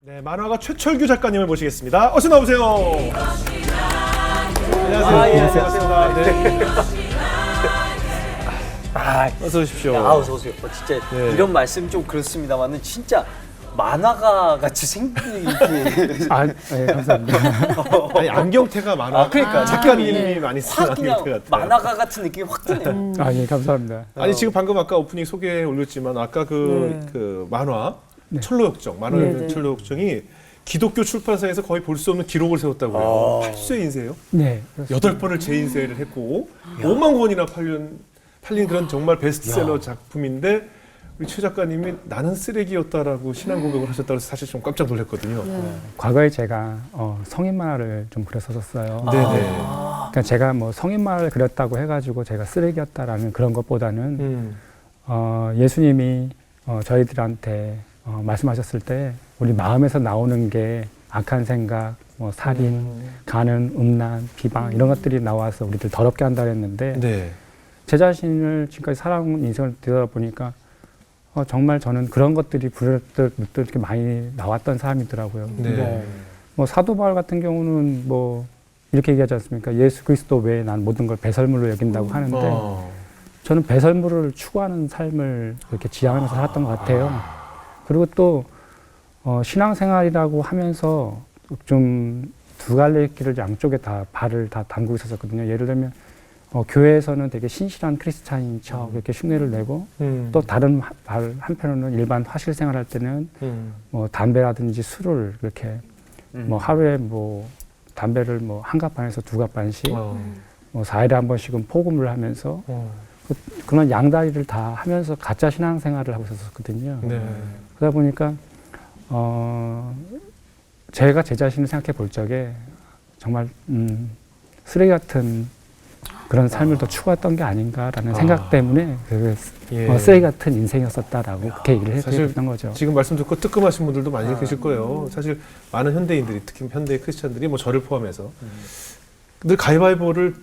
네, 만화가 최철규 작가님을 모시겠습니다. 어서 나오세요. 안녕하세요. 반갑습니다. 네. 어서 오십시오. 어서 오세요. 진짜 네. 이런 말씀 좀 그렇습니다만은 진짜 만화가 같이 생기게. 네, 감사합니다. 아니, 안경테가 만화. 그러니까 작가님이 많이 쓰는 확 그냥 안경테 같아요. 만화가 같은 느낌이 확 드네요. 예, 감사합니다. 아니 지금 방금 아까 오프닝 소개해 올렸지만 아까 그 만화 철로역정, 만화 철로역정이 기독교 출판사에서 거의 볼 수 없는 기록을 세웠다고요. 8쇄인세요? 네. 8번을 재인쇄를 했고 5만 권이나 팔린 그런 정말 베스트셀러 작품인데 우리 최 작가님이 나는 쓰레기였다라고 신앙 고백을 하셨다고 해서 사실 좀 깜짝 놀랐거든요. 과거에 제가 성인 만화를 좀 그렸었어요. 네네. 그러니까 제가 뭐 성인 만화를 그렸다고 해가지고 제가 쓰레기였다라는 그런 것보다는 예수님이 저희들한테 말씀하셨을 때 우리 마음에서 나오는 게 악한 생각, 뭐 살인, 간음, 음란, 비방 이런 것들이 나와서 우리들 더럽게 한다 했는데 네. 제 자신을 지금까지 살아온 인생을 되돌아보니까 정말 저는 그런 것들이 부르듯 이렇게 많이 나왔던 사람이더라고요. 네. 뭐 사도 바울 같은 경우는 뭐 이렇게 얘기하지 않습니까? 예수 그리스도 외에 난 모든 걸 배설물로 여긴다고 하는데 저는 배설물을 추구하는 삶을 이렇게 지향하면서 살았던 것 같아요. 그리고 또 신앙생활이라고 하면서 좀 두 갈래 길을 양쪽에 다 발을 다 담그고 있었거든요. 예를 들면 교회에서는 되게 신실한 크리스찬인 척 이렇게 흉내를 내고 또 다른 한편으로는 일반 화실 생활할 때는 뭐 담배라든지 술을 이렇게 뭐 하루에 뭐 담배를 뭐 한 갑반에서 두 갑반씩 뭐 4일에 한 번씩은 포금을 하면서 그런 양다리를 다 하면서 가짜 신앙생활을 하고 있었거든요. 네. 그러다 보니까 제가 제 자신을 생각해 볼 적에 정말 쓰레기 같은 그런 삶을 더 추구했던 게 아닌가라는 생각 때문에 쓰레기 같은 인생이었었다라고 그렇게 얘기를 했던 거죠. 지금 말씀 듣고 뜨끔하신 분들도 많이 계실 거예요. 사실 많은 현대인들이 특히 현대 크리스찬들이 뭐 저를 포함해서 늘 가위바위보를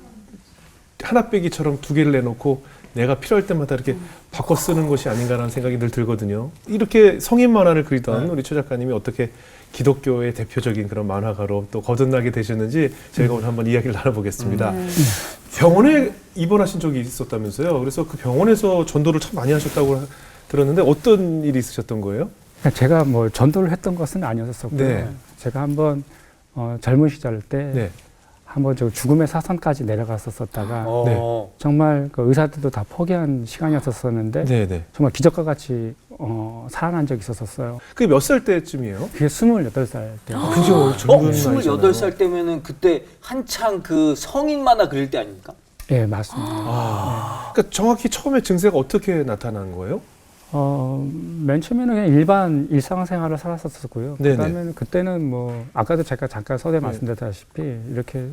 하나 빼기처럼 두 개를 내놓고 내가 필요할 때마다 이렇게 바꿔 쓰는 것이 아닌가라는 생각이 늘 들거든요. 이렇게 성인 만화를 그리던 우리 최 작가님이 어떻게 기독교의 대표적인 그런 만화가로 또 거듭나게 되셨는지 저희가 오늘 한번 이야기를 나눠보겠습니다. 병원에 입원하신 적이 있었다면서요. 그래서 그 병원에서 전도를 참 많이 하셨다고 들었는데 어떤 일이 있으셨던 거예요? 제가 뭐 전도를 했던 것은 아니었었고요. 네. 제가 한번 젊은 시절 때 네. 한번 저 죽음의 사선까지 내려갔었다가 네. 정말 그 의사들도 다 포기한 시간이었었는데 네. 정말 기적과 같이 살아난 적이 있었어요. 그게 몇 살 때쯤이에요? 그게 28살 때. 그죠. 28살 때면은 그때 한창 그 성인 만화 그릴 때 아닙니까? 네, 맞습니다. 그러니까 정확히 처음에 증세가 어떻게 나타난 거예요? 맨 처음에는 그냥 일반 일상생활을 살았었고요. 네네. 그다음에 그때는 뭐 아까도 제가 잠깐 서두에 말씀드렸다시피 이렇게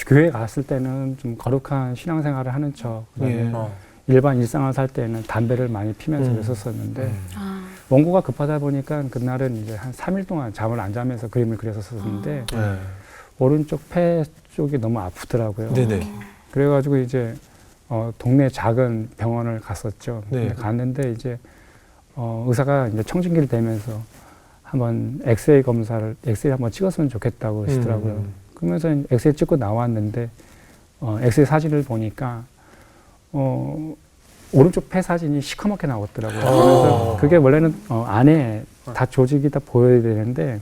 교회 갔을 때는 좀 거룩한 신앙생활을 하는 척, 그다음에 일반 일상을 살 때는 담배를 많이 피면서 그랬었었는데 원고가 급하다 보니까 그날은 이제 한 3일 동안 잠을 안 자면서 그림을 그렸었는데 오른쪽 폐 쪽이 너무 아프더라고요. 네네. 그래가지고 이제 동네 작은 병원을 갔었죠. 네. 갔는데 이제 의사가 이제 청진기를 대면서 한번 엑스레이 한번 찍었으면 좋겠다고 하시더라고요. 그러면서 엑스레이 찍고 나왔는데 엑스레이 사진을 보니까 오른쪽 폐 사진이 시커멓게 나왔더라고요. 그래서 그게 원래는 안에 다 조직이 다 보여야 되는데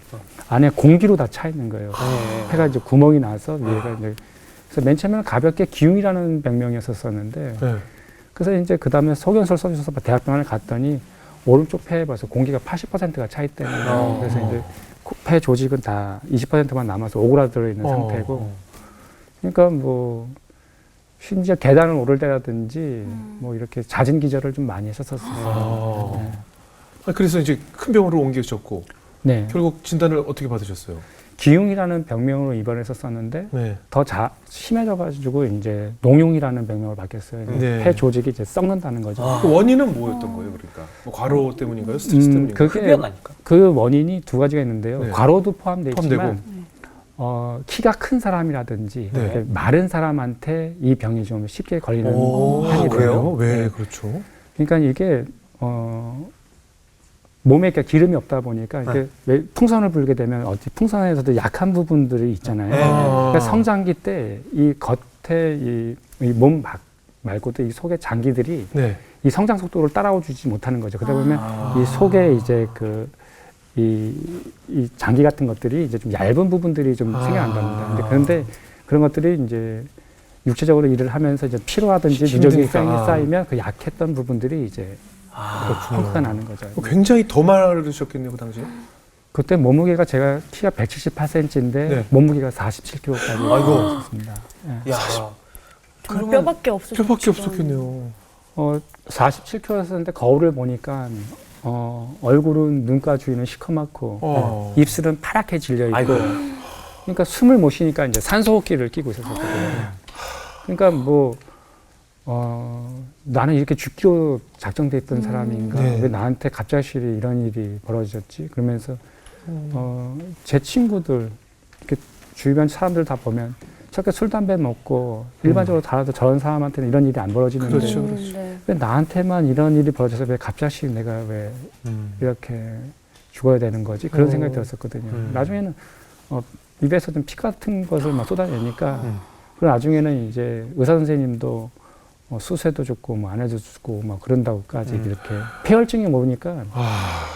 안에 공기로 다 차 있는 거예요. 폐가 이제 구멍이 나서 위에가 이제 그래서 맨 처음에는 가볍게 기흉이라는 병명이었었는데 그래서 이제 그 다음에 소견서를 써주셔서 대학병원에 갔더니 오른쪽 폐에 벌써 공기가 80%가 차 있다는 거예요. 그래서 이제 폐 조직은 다 20%만 남아서 오그라들어 있는 상태고 그러니까 뭐 심지어 계단을 오를 때라든지 뭐 이렇게 잦은 기절을 좀 많이 했었었어요. 그래서 이제 큰 병원으로 옮기셨고 네. 결국 진단을 어떻게 받으셨어요? 기흉이라는 병명으로 입원했었었는데 더 심해져가지고 이제 농흉이라는 병명을 받겠어요. 폐 조직이 이제 썩는다는 거죠. 그 원인은 뭐였던 거예요, 그러니까? 뭐 과로 때문인가요? 스트레스 때문인가요? 흡연 아닐까? 그 원인이 두 가지가 있는데요. 과로도 포함되어 있지만 키가 큰 사람이라든지 마른 사람한테 이 병이 좀 쉽게 걸리는 한이 돼요. 왜 그렇죠? 그러니까 이게 몸에 이렇게 기름이 없다 보니까 이게 네. 왜 풍선을 불게 되면 어디 풍선에서도 약한 부분들이 있잖아요. 네. 그러니까 성장기 때 이 겉에 이 몸 말고도 이 속의 장기들이 네. 이 성장 속도를 따라오지 못하는 거죠. 그러다 보면 이 속에 이제 이 장기 같은 것들이 이제 좀 얇은 부분들이 좀 생겨난답니다. 그런데 그런 것들이 이제 육체적으로 일을 하면서 이제 피로하든지 누적이 힘드니까. 쌓이면 그 약했던 부분들이 이제 펑크가 나는 거죠. 굉장히 더 마르셨겠네요, 그 당시에. 그때 몸무게가 제가 키가 178cm인데 네. 몸무게가 47kg까지 아이고. 있었습니다. 야. 정말 뼈밖에 없었죠. 뼈밖에 없었겠네요. 47kg였었는데 거울을 보니까 얼굴은 눈가 주위는 시커멓고 입술은 파랗게 질려 있고 아이고. 그러니까 숨을 못 쉬니까 이제 산소호흡기를 끼고 있었거든요. 그러니까 뭐 나는 이렇게 죽기로 작정돼 있던 사람인가? 네. 왜 나한테 갑자기 이런 일이 벌어졌지? 그러면서 제 친구들 이렇게 주변 사람들 다 보면 저렇게 술 담배 먹고 일반적으로 다라도 저런 사람한테는 이런 일이 안 벌어지는데 그렇죠. 네. 왜 나한테만 이런 일이 벌어져서 왜 갑자기 내가 왜 이렇게 죽어야 되는 거지? 그런 생각이 들었었거든요. 나중에는 입에서 좀 피 같은 것을 막 쏟아내니까 그리고 나중에는 이제 의사 선생님도 수세도 죽고 뭐 안에도 죽고 막 그런다고까지 이렇게 폐혈증이 모르니까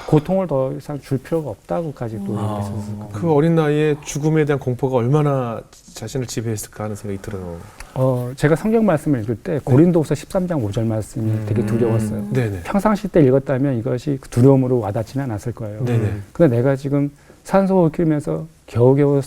고통을 더 이상 줄 필요가 없다고까지 또 얘기했었거든요. 그 어린 나이에 죽음에 대한 공포가 얼마나 자신을 지배했을까 하는 생각이 들어요. 제가 성경 말씀을 읽을 때 고린도후서 13장 5절 말씀이 되게 두려웠어요. 네네. 평상시 때 읽었다면 이것이 두려움으로 와닿지는 않았을 거예요. 네네. 근데 내가 지금 산소호흡 끼면서 겨우겨우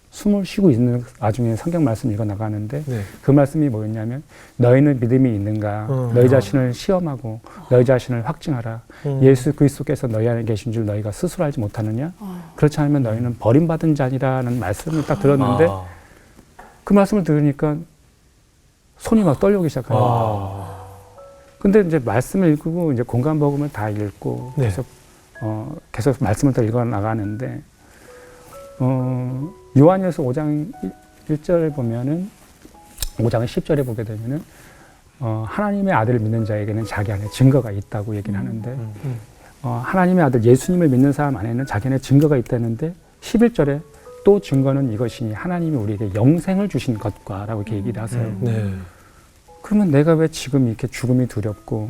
숨을 쉬고 있는 와중에 성경 말씀 읽어 나가는데 네. 그 말씀이 뭐였냐면 너희는 믿음이 있는가 너희 자신을 시험하고 너희 자신을 확증하라 예수 그리스도께서 너희 안에 계신 줄 너희가 스스로 알지 못하느냐 그렇지 않으면 너희는 버림받은 자니라는 말씀을 딱 들었는데 그 말씀을 들으니까 손이 막 떨리기 시작해요. 근데 이제 말씀을 읽고 이제 공간 복음을 다 읽고 네. 계속 말씀을 더 읽어 나가는데 요한일서 5장 1절에 보면은 5장 10절에 보게 되면은 하나님의 아들을 믿는 자에게는 자기 안에 증거가 있다고 얘기를 하는데 하나님의 아들 예수님을 믿는 사람 안에는 자기 안에 증거가 있다는데 11절에 또 증거는 이것이니 하나님이 우리에게 영생을 주신 것과라고 이렇게 얘기를 하세요. 네. 그러면 내가 왜 지금 이렇게 죽음이 두렵고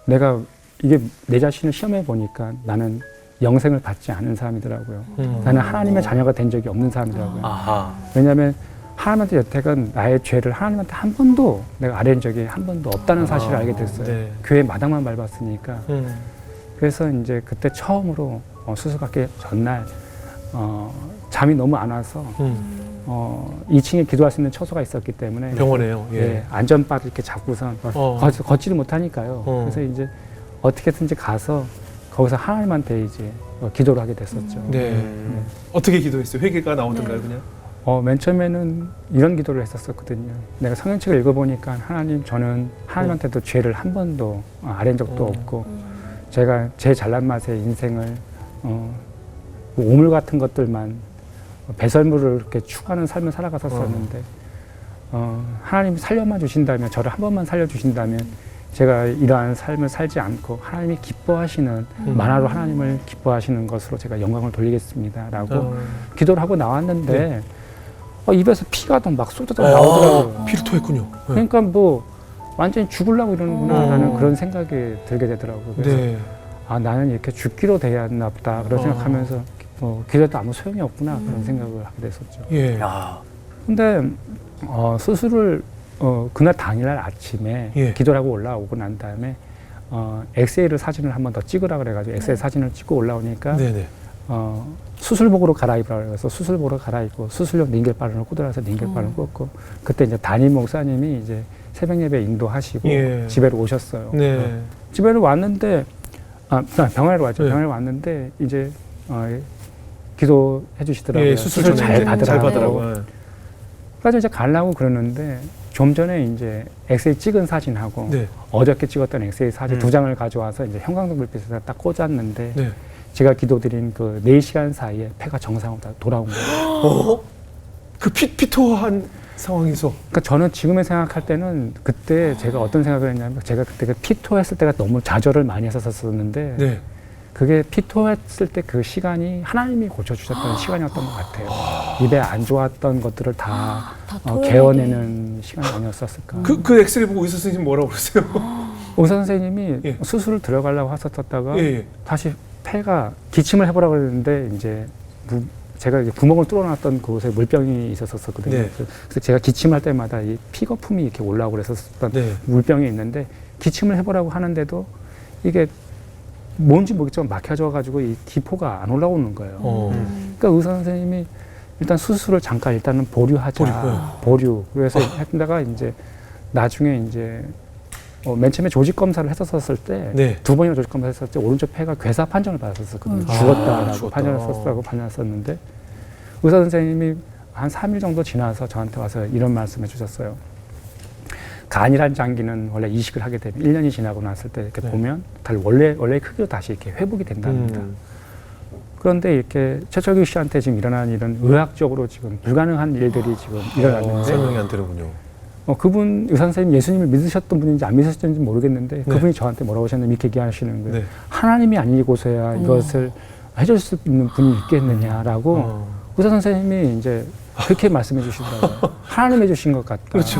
내가 이게 내 자신을 시험해 보니까 나는 영생을 받지 않은 사람이더라고요. 나는 하나님의 자녀가 된 적이 없는 사람이더라고요. 왜냐하면 하나님한테 여태껏 나의 죄를 하나님한테 한 번도 내가 아뢰는 적이 한 번도 없다는 사실을 알게 됐어요. 네. 교회 마당만 밟았으니까. 그래서 이제 그때 처음으로 수술받기 전날 잠이 너무 안 와서 2층에 기도할 수 있는 처소가 있었기 때문에 병원에요. 예. 예, 안전바를 이렇게 잡고선 걷지를 못하니까요. 그래서 이제 어떻게든지 가서 거기서 하나님한테 이제 기도를 하게 됐었죠. 네. 어떻게 기도했어요? 회개가 나오던가요, 그냥? 맨 처음에는 이런 기도를 했었거든요. 내가 성경책을 읽어보니까 하나님, 저는 하나님한테도 죄를 한 번도 아뢰는 적도 없고, 제가 제 잘난 맛의 인생을 오물 같은 것들만 배설물을 이렇게 추구하는 삶을 살아갔었었는데, 하나님이 살려만 주신다면, 저를 한 번만 살려주신다면, 제가 이러한 삶을 살지 않고 하나님이 기뻐하시는 만화로 하나님을 기뻐하시는 것으로 제가 영광을 돌리겠습니다라고 기도를 하고 나왔는데 입에서 피가 막 쏟아져 나오더라고요. 피를 토했군요. 네. 그러니까 뭐 완전히 죽으려고 이러는구나라는 그런 생각이 들게 되더라고요. 그래서 네. 나는 이렇게 죽기로 되었나 보다 그런 생각하면서 기도도 아무 소용이 없구나 그런 생각을 하게 됐었죠. 예. 근데 수술을 그날 당일날 아침에 예. 기도를 하고 올라오고 난 다음에 엑스레이를 사진을 한 번 더 찍으라 그래가지고 엑스레이 사진을 찍고 올라오니까 네네. 수술복으로 갈아입으라 그래서 수술복으로 갈아입고 수술용 닌겔바른을 꽂으라서 닌겔바른을 꽂고 그때 이제 담임 목사님이 이제 새벽 예배 인도하시고 예. 집에로 오셨어요. 네. 집에로 왔는데 병원에 왔죠. 네. 병원에 왔는데 이제 기도해 주시더라고요. 예, 수술 잘 잘 받으라고. 받으라고. 그래서 이제 가려고 그러는데 좀 전에 이제 엑스레이 찍은 사진하고 네. 어저께 찍었던 엑스레이 사진 2장을 가져와서 이제 형광등 불빛에다 딱 꽂았는데 네. 제가 기도드린 그 4시간 사이에 폐가 정상으로 다 돌아온 거예요. 그 피토한 상황에서. 그러니까 저는 지금에 생각할 때는 그때 제가 어떤 생각을 했냐면 제가 그때 그 피토했을 때가 너무 좌절을 많이 했었었는데 네. 그게 피토했을 때 그 시간이 하나님이 고쳐주셨던 시간이었던 것 같아요. 입에 안 좋았던 것들을 다 토해내게. 개어내는 시간이 아니었었을까. 그 엑스레이 보고 의사 선생님 뭐라고 그러세요? 의사 선생님이 예. 수술을 들어가려고 했었다가 예, 예. 다시 폐가 기침을 해보라고 그랬는데 이제 제가 이제 구멍을 뚫어놨던 그곳에 물병이 있었었거든요. 네. 그래서 제가 기침할 때마다 이 피거품이 이렇게 올라오고 그랬었던 네. 물병이 있는데 기침을 해보라고 하는데도 이게 뭔지 모르겠지만 막혀져가지고 이 기포가 안 올라오는 거예요. 그러니까 의사 선생님이 일단 수술을 잠깐 일단은 보류하자. 보류. 그래서 했다가 이제 나중에 이제 맨 처음에 조직 검사를 했었을 때 네. 2번이나 조직 검사를 했었을 때 오른쪽 폐가 괴사 판정을 받았었거든요. 죽었다라고 죽었다. 판정을 썼다고 판정했었는데 의사 선생님이 한 3일 정도 지나서 저한테 와서 이런 말씀해 주셨어요. 간이란 장기는 원래 이식을 하게 되면 1년이 지나고 났을 때 이렇게 네. 보면 원래 크기로 다시 이렇게 회복이 된답니다. 그런데 이렇게 최철규 씨한테 지금 일어난 이런 의학적으로 지금 불가능한 일들이 지금 일어났는데 설명이 안 되는군요. 그분 의사 선생님 예수님을 믿으셨던 분인지 안 믿으셨는지 모르겠는데 그분이 저한테 뭐라고 하셨냐면 이렇게 얘기하시는 거예요. 네. 하나님이 아니고서야 이것을 해줄 수 있는 분이 있겠느냐라고 의사 선생님이 이제 그렇게 말씀해 주시더라고요. 하나님 해주신 것 같다. 그렇죠.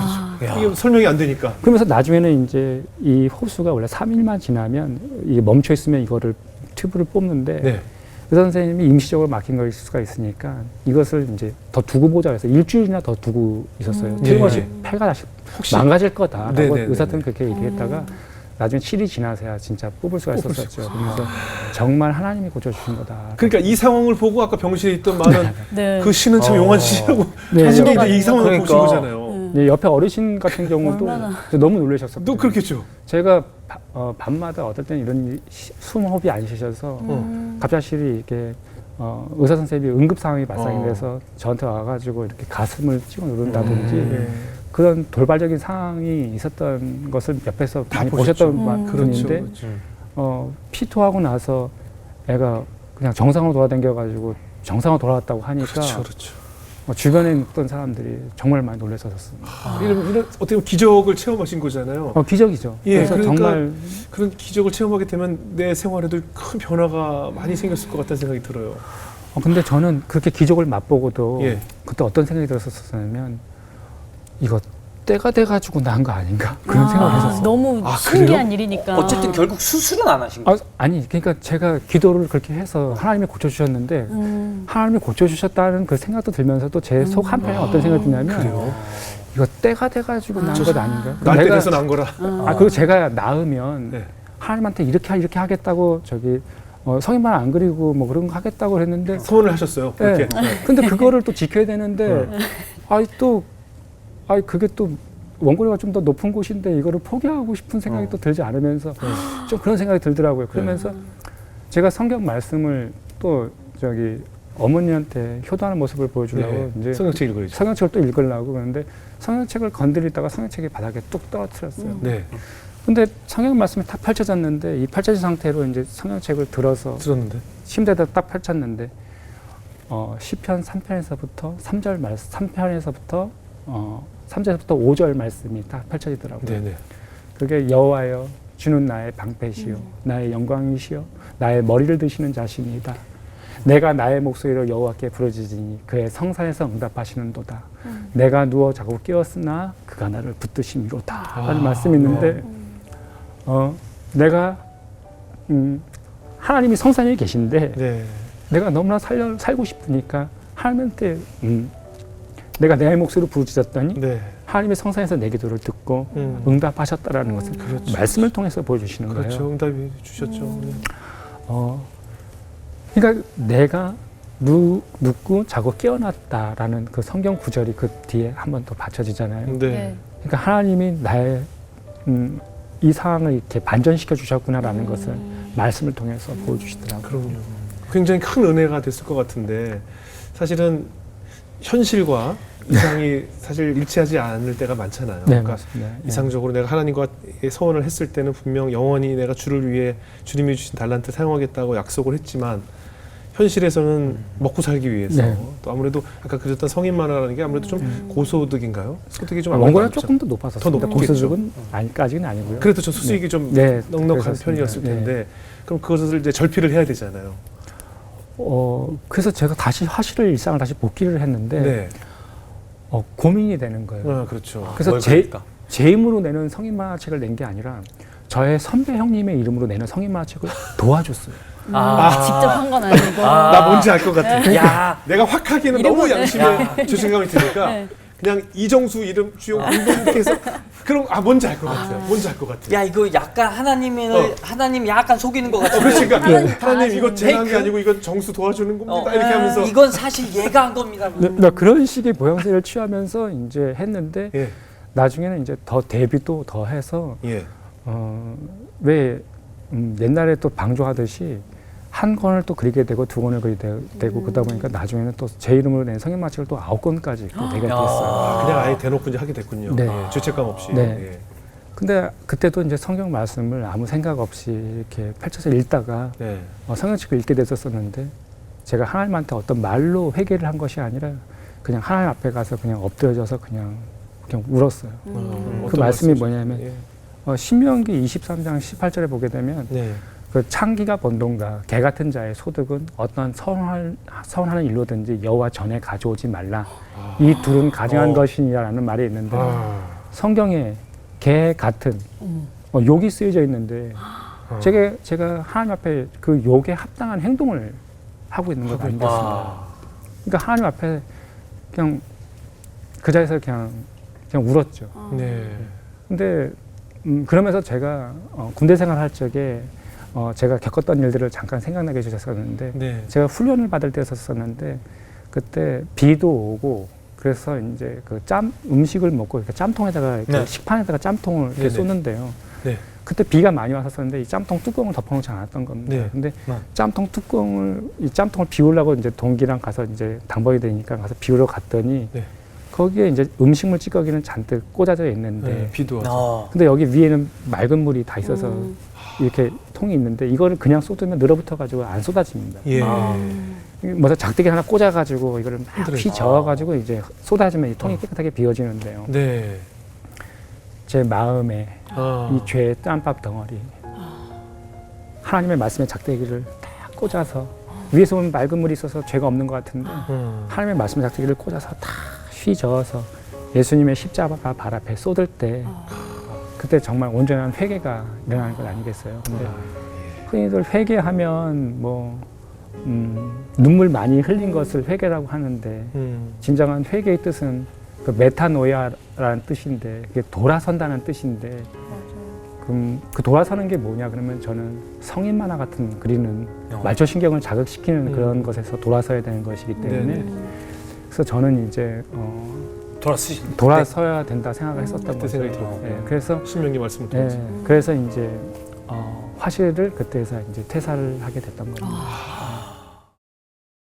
이게 설명이 안 되니까. 그러면서 나중에는 이제 이 호수가 원래 3일만 지나면 이게 멈춰 있으면 이거를 튜브를 뽑는데 네. 의사 선생님이 임시적으로 막힌 걸 수가 있으니까 이것을 이제 더 두고 보자 해서 일주일이나 더 두고 있었어요. 틀림없이 폐가 다시 혹시- 망가질 거다라고 네네네네. 의사들은 그렇게 얘기했다가 나중에 7일이 지나서야 진짜 뽑을 수가 있었었죠. 그래서 정말 하나님이 고쳐주신 거다. 그러니까 이 상황을 보고 아까 병실에 있던 많은 네. 그 씨는 참 용한 씨라고 네. 하신 게 네. 이제 이 상황을 그러니까. 보신 거잖아요. 네, 옆에 어르신 같은 경우도 얼마나. 너무 놀라셨었어요. 또 그렇겠죠. 제가 밤마다 어떨 때는 이런 숨호흡이 안 쉬셔서 갑작스레 이렇게 의사 선생님이 응급 상황이 발생이 돼서 저한테 와가지고 이렇게 가슴을 찍어 누른다든지 그런 돌발적인 상황이 있었던 것을 옆에서 많이 보셨죠. 보셨던 그렇죠. 분인데 피토하고 나서 애가 그냥 정상으로 돌아다녀가지고 정상으로 돌아왔다고 하니까 그렇죠. 그렇죠. 주변에 있던 사람들이 정말 많이 놀라셨었습니다. 이런 어떻게 보면 기적을 체험하신 거잖아요. 기적이죠. 예, 그래서 그러니까 정말 그런 기적을 체험하게 되면 내 생활에도 큰 변화가 많이 생겼을 것 같다는 생각이 들어요. 근데 저는 그렇게 기적을 맛보고도 예. 그때 어떤 생각이 들었었냐면 이거 때가 돼가지고 난 거 아닌가 그런 생각을 했었어요. 너무 아, 신기한 그래요? 일이니까. 어쨌든 결국 수술은 안 하신 거예요. 아니 그러니까 제가 기도를 그렇게 해서 하나님이 고쳐주셨는데 하나님이 고쳐주셨다는 그 생각도 들면서도 제 속 한편에 어떤 생각이 드냐면 그래요? 이거 때가 돼가지고 난 것 아닌가. 날 때 돼서 난 거라. 그리고 제가 낳으면 네. 하나님한테 이렇게 하겠다고 성인만 안 그리고 뭐 그런 거 하겠다고 했는데 소원을 하셨어요. 그렇게. 네. 근데 그거를 또 지켜야 되는데, 그게 또 원고료가 좀 더 높은 곳인데 이거를 포기하고 싶은 생각이 또 들지 않으면서 좀 그런 생각이 들더라고요. 그러면서 제가 성경 말씀을 또 어머니한테 효도하는 모습을 보여주려고 이제 성경책 읽어야죠. 성경책을 또 읽으려고 그러는데 성경책을 건드리다가 성경책이 바닥에 뚝 떨어뜨렸어요. 네. 근데 성경 말씀이 딱 펼쳐졌는데 이 펼쳐진 상태로 이제 성경책을 들어서 들었는데. 침대에다 딱 펼쳤는데 시편 3편에서부터 3편에서부터 3절에서부터 5절 말씀이 딱 펼쳐지더라고요. 네네. 그게 여호와여 주는 나의 방패시요 나의 영광이시요 나의 머리를 드시는 자신이다. 내가 나의 목소리로 여호와께 부르짖으니 그의 성산에서 응답하시는도다. 내가 누워 자고 깨었으나 그가 나를 붙드심이로다. 라는 말씀이 있는데 내가 하나님이 성산에 계신데 네. 내가 너무나 살고 싶으니까 하나님한테 내가 내 목소리로 부르짖었더니 네. 하나님의 성산에서 내 기도를 듣고 응답하셨다라는 것을 그렇죠. 말씀을 통해서 보여주시는 그렇죠. 거예요. 응답이 주셨죠. 네. 그러니까 내가 눕고 자고 깨어났다라는 그 성경 구절이 그 뒤에 한 번 더 받쳐지잖아요. 네. 그러니까 하나님이 나의 이 상황을 이렇게 반전시켜 주셨구나라는 것을 말씀을 통해서 보여주시더라고요. 그럼요. 굉장히 큰 은혜가 됐을 것 같은데 사실은 현실과 이상이 사실 일치하지 않을 때가 많잖아요. 네, 그러니까 맞습니다. 예. 이상적으로 내가 하나님과 서원을 했을 때는 분명 영원히 내가 주를 위해 주님이 주신 달란트 사용하겠다고 약속을 했지만 현실에서는 먹고 살기 위해서 네. 또 아무래도 아까 그랬던 성인 만화라는 게 아무래도 좀 고소득인가요? 소득이 좀 원고가 아무래도 조금 더 높았었습니다. 더 높겠죠. 고소득은 아니까지는 아니고요. 그래도 저 수익이 좀 네, 넉넉한 그랬었습니다. 편이었을 텐데 그럼 그것을 이제 절필을 해야 되잖아요. 그래서 제가 다시 화실을 일상을 다시 복귀를 했는데 네. 고민이 되는 거예요. 아, 그렇죠. 그래서 뭘 그럴까? 제 힘으로 내는 성인 만화책을 낸 게 아니라 저의 선배 형님의 이름으로 내는 성인 만화책을 도와줬어요. 직접 한 건 아니고. 나 뭔지 알 것 같아. 야, 내가 확 하기에는 너무 양심에 죄책감이 드니까 네. 그냥 이정수 이름 주용 이렇게 해서 그럼 뭔지 알 것 같아요. 뭔지 알 것 같아요. 야 이거 약간 하나님 약간 속이는 것 같아. 그렇지, 그러니까 하나님 다 하나님 이거 제가 한 게 페이크? 아니고 이건 정수 도와주는 겁니다. 이렇게 하면서 이건 사실 얘가 한 겁니다. 나 그런 식의 모양새를 취하면서 이제 했는데 예, 나중에는 이제 더 대비도 더 해서 예, 왜 옛날에 또 방조하듯이 한 권을 또 그리게 되고 두 권을 그리게 되고 그러다 보니까 나중에는 또 제 이름으로 낸 성인 만화책을 또 9권까지 또 내게 됐어요. 그냥 아예 대놓고 이제 하게 됐군요. 네. 죄책감 없이. 네. 예. 근데 그때도 이제 성경 말씀을 아무 생각 없이 이렇게 펼쳐서 읽다가 네. 성경책을 읽게 됐었는데 제가 하나님한테 어떤 말로 회개를 한 것이 아니라 그냥 하나님 앞에 가서 그냥 엎드려져서 그냥 울었어요. 그 어떤 말씀이 말씀이죠? 뭐냐면 예. 신명기 23장 18절에 보게 되면 네. 그 창기가 번동과 개 같은 자의 소득은 어떤 선하는 일로든지 여호와 전에 가져오지 말라. 이 둘은 가증한 것이니라는 말이 있는데 성경에 개 같은 욕이 쓰여져 있는데 제가 하나님 앞에 그 욕에 합당한 행동을 하고 있는 것 아니겠습니까? 그러니까 하나님 앞에 그냥 그 자리에서 그냥 울었죠. 네. 근데 그러면서 제가 군대 생활할 적에 제가 겪었던 일들을 잠깐 생각나게 해주셨었는데 네. 제가 훈련을 받을 때였었는데 그때 비도 오고 그래서 이제 그 음식을 먹고 이렇게 짬통에다가 이렇게 네. 식판에다가 짬통을 이렇게 네네. 쏟는데요. 네. 그때 비가 많이 왔었는데 이 짬통 뚜껑을 덮어놓지 않았던 겁니다. 네. 근데 이 짬통을 비우려고 이제 동기랑 가서 이제 당번이 되니까 가서 비우러 갔더니 네. 거기에 이제 음식물 찌꺼기는 잔뜩 꽂아져 있는데 네. 비도 와서. 근데 여기 위에는 맑은 물이 다 있어서 이렇게 통이 있는데 이거를 그냥 쏟으면 늘어붙어 가지고 안 쏟아집니다. 예. 뭐서 작대기 하나 꽂아 가지고 이거를 막 힘들어요. 휘저어 가지고 이제 쏟아지면 이 통이 깨끗하게 비워지는데요. 네. 제 마음에 아. 이 죄의 땀밥 덩어리 하나님의 말씀에 작대기를 딱 꽂아서 위에서 보면 맑은 물이 있어서 죄가 없는 것 같은데 하나님의 말씀에 작대기를 꽂아서 다 휘저어서 예수님의 십자가 발 앞에 쏟을 때 그때 정말 온전한 회개가 일어나는 것 아니겠어요. 근데 흔히들 회개하면 눈물 많이 흘린 것을 회개라고 하는데 진정한 회개의 뜻은 그 메타노이아라는 뜻인데 그게 돌아선다는 뜻인데 그럼 그 돌아서는 게 뭐냐 그러면 저는 성인 만화 같은 그리는 말초신경을 자극시키는 그런 것에서 돌아서야 되는 것이기 때문에 네네. 그래서 저는 이제 돌아서야 된다 생각을 했었던 그때 거죠. 생각이 들었고. 예, 그래서 신명기 말씀을 통해서. 그래서 이제 화실을 그때에서 이제 퇴사를 하게 됐던 겁니다.